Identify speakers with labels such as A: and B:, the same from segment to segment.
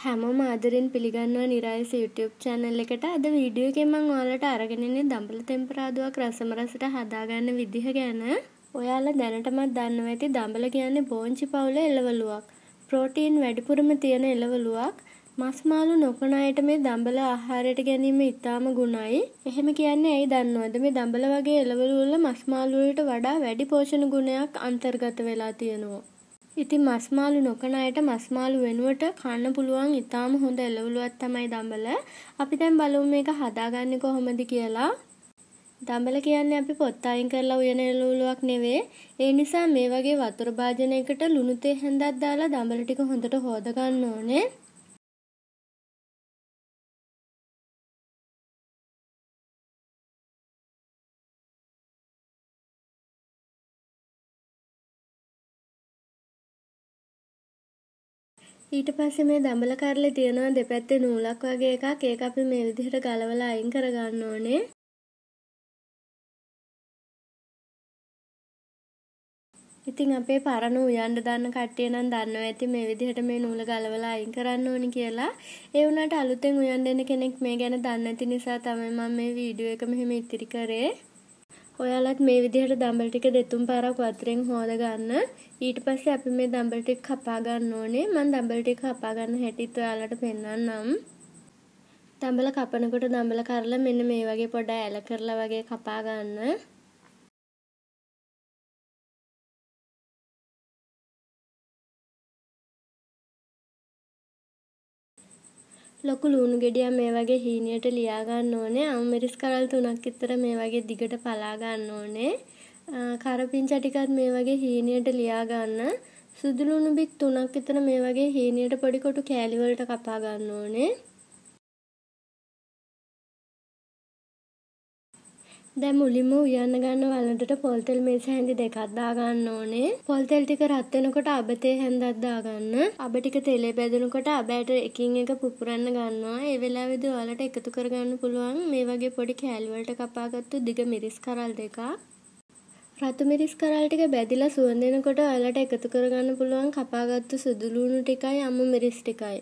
A: හැමෝම ආදරෙන් පිළිගන්නවා නිරායස YouTube channel එකට. අද වීඩියෝ එකෙන් මම ඔයාලට අරගෙන ඉන්නේ දම්බල තෙම්පරාදුවක් රසම රසට හදාගන්න විදිහ ගැන. ඔයාලා දැනටමත් දන්නවා ඇති දම්බල කියන්නේ බෝංචි පවුලේ එළවලුවක්. ප්‍රෝටීන් වැඩිපුරම තියෙන එළවලුවක්. මස් මාළු නොකන අයට මේ දම්බල ආහාරයට ගැනීම ඉතාම ගුණයි. එහෙම කියන්නේ ඇයි දන්නවද? මේ දම්බල වගේ එළවලු වල මස් මාළු වලට වඩා වැඩි පෝෂණ ගුණයක් අන්තර්ගත වෙලා තියෙනවා. ඉතින් මස් මාළු නොකන අයට මස් මාළු වෙනුවට කන්න පුළුවන් ඉතාම හොඳ එළවලුවක් තමයි දම්බල. අපි දැන් බලමු මේක හදාගන්නේ කොහොමද කියලා. දම්බල කියන්නේ අපි පොත් අයින් කරලා උයන එළවලුවක් නෙවෙයි. ඒ නිසා මේ වගේ වතුර භාජනයකට ලුණු තේ හැන්දක් දාලා දම්බල ටික හොඳට හොද ගන්න ඕනේ. ඊට පස්සේ මේ දම්බල කරලේ තියෙනවා දෙපැත්තේ නූලක් වගේ එකක්. ඒක අපි මේ විදිහට ගලවලා අයින් කර ගන්න ඕනේ. ඉතින් අපේ පරණ උයන්න දාන්න කට්ටිය නම් දන්නවා ඇති මේ විදිහට මේ නූල ගලවලා අයින් කරන්න ඕනි කියලා. ඒ වුණාට අලුතෙන් උයන් දෙන්න කෙනෙක් මේ ගැන දන්නේ නැති නිසා තමයි මම මේ වීඩියෝ එක මෙහෙම ඉතිරි කරේ. ඔයාලත් මේ විදිහට දම්බල ටික දෙතුන් පාරක් වතුරෙන් හොද ගන්න. ඊට පස්සේ අපි මේ දම්බල ටික කපා ගන්න ඕනේ. මම දම්බල ටික කපා ගන්න හැටිත් ඔයාලට පෙන්නන්නම්. දම්බල කපනකොට දම්බල කරලා මෙන්න මේ වගේ පොඩ ඇල කරලා වගේ කපා ගන්න. ලොකු ලුණු ගෙඩියක් මේ වගේ හීනියට ලියා ගන්න ඕනේ. අමුමිරිස් කරල් 3ක් විතර මේ වගේ දිගට පලා ගන්න ඕනේ. කරපිංචා ටිකත් මේ වගේ හීනියට ලියා ගන්න. සුදු ලුණු බිත් 3ක් විතර මේ වගේ හීනියට පොඩි කොටු කෑලි වලට කපා ගන්න ඕනේ. දැන් මුලින්ම උයන්න ගන්න වලටට පොල් තෙල් මේස හැඳි දෙකක් දා ගන්න ඕනේ. පොල් තෙල් ටික රත් වෙනකොට අබ තේ හැඳක් දා ගන්න. අබ ටික තෙලේ බැදෙනකොට අබයට එකින් එක පුපුරන්න ගන්නවා. ඒ වෙලාවේදී ඔයාලට එකතු කරගන්න පුළුවන් මේ වගේ පොඩි කෑලි වලට කපාගත්තු දිග මිරිස් කරල් දෙකක්. රතු මිරිස් කරල් ටික බැදිලා සුවඳ එනකොට ඔයාලට එකතු කරගන්න පුළුවන් කපාගත්තු සුදු ලුණු ටිකයි අමු මිරිස් ටිකයි.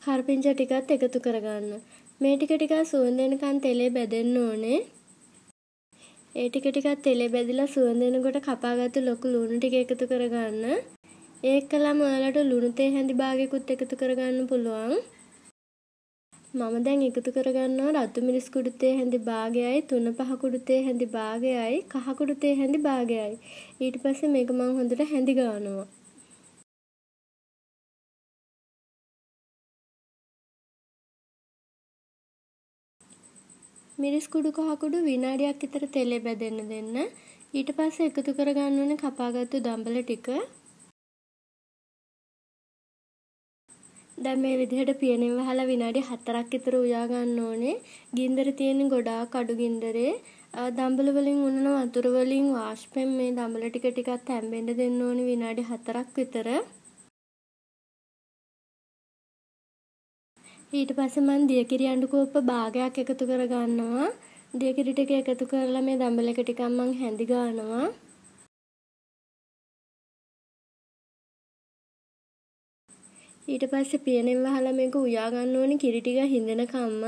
A: කරපිංචා ටිකත් එකතු කරගන්න. මේ ටික ටික සුවඳ එනකන් තෙලේ බැදෙන්න ඕනේ. ඒ ටික ටිකක් තෙලේ බැදිලා සුවඳ එනකොට කපාගත්තු ලොකු ලුණු ටික එකතු කරගන්න. ඒකලම ඔයාලට ලුණු තේ හැඳි භාගයකුත් එකතු කරගන්න පුළුවන්. මම දැන් එකතු කරගන්නවා රතු මිරිස් කුඩු තේ හැඳි භාගයයි, 3-5 කුඩු තේ හැඳි භාගයයි, කහ කුඩු තේ හැඳි භාගයයි. ඊට පස්සේ මේක මම හොඳට හැඳි ගන්නවා. මිරිස් කුඩු කහ කුඩු විනාඩියක් විතර තෙලේ බැදෙන්න දෙන්න. ඊට පස්සේ එකතු කරගන්න ඕනේ කපාගත්තු දම්බල ටික. දැන් මේ විදිහට පියනෙන් වහලා විනාඩි 4ක් විතර උයා ගන්න ඕනේ. ගින්දර තියෙන ගොඩාක් අඩු ගින්දරේ. දම්බල වලින් උනන වතුර වලින් වාෂ්පෙන් මේ දම්බල ටික ටිකක් තැම්බෙන්න දෙන්න ඕනේ විනාඩි 4ක් විතර. ඊට පස්සේ මම දියකිරි අඬු කෝප්ප භාගයක් එකතු කරගන්නවා. දියකිරි ටික එකතු කරලා මේ දම්බල එක ටිකක් මම හැඳි ගන්නවා. ඊට පස්සේ පියනෙන් වහලා මේක උයා ගන්න ඕනේ කිරි ටික හිඳෙනකම්ම.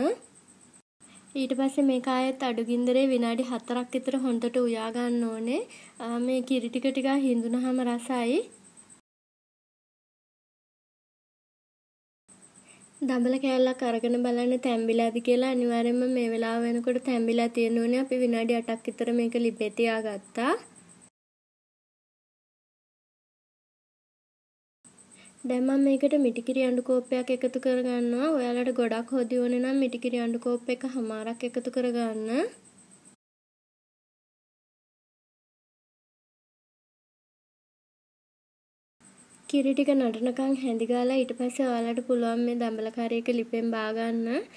A: ඊට පස්සේ මේක ආයෙත් අඩු ගින්දරේ විනාඩි 4ක් විතර හොඳට උයා ගන්න ඕනේ. මේ කිරි ටික ටික හිඳුනහම රසයි. දම්බල කෑල්ලක් අරගෙන බලන්න තැම්බිලාද කියලා. අනිවාර්යයෙන්ම මේ වෙලාව වෙනකොට තැම්බිලා තියෙන්න ඕනේ. අපි විනාඩි 8ක් විතර මේක ලිපේ තියාගත්තා. දැන් මම මේකට මිටිකිරි අඬු කෝප්පයක් එකතු කරගන්නවා. ඔයාලට ගොඩක් හොදි ඕනේ නම් මිටිකිරි අඬු කෝප්ප එක හමාරක් එකතු කරගන්න. කිරි ටික නටනකන් හැඳි ගාලා ඊට පස්සේ ඔයාලට පුළුවන් මේ දම්බල කරේ එක ලිපෙන් බා ගන්න.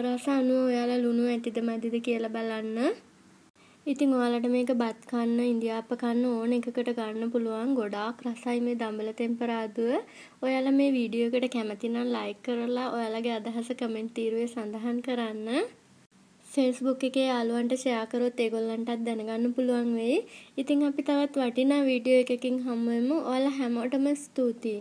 A: රස අනුව ඔයාලා ලුණු ඇතිද මදිද කියලා බලන්න. ඉතින් ඔයාලට මේක බත් කන්න, ඉන්දියාප්ප කන්න ඕන එකකට ගන්න පුළුවන්. ගොඩාක් රසයි මේ දම්බල තෙම්පරාදුව. ඔයාලා මේ වීඩියෝ එකට කැමති නම් ලයික් කරලා ඔයාලගේ අදහස කමෙන්ට් තීරුවේ සඳහන් කරන්න. Facebook එකේ යාළුවන්ට ෂෙයා කරොත් ඒගොල්ලන්ටත් දැනගන්න පුළුවන් වෙයි. ඉතින් අපි තවත් වටිනා වීඩියෝ එකකින් හමු වෙමු. ඔයාලා හැමෝටම ස්තුතියි.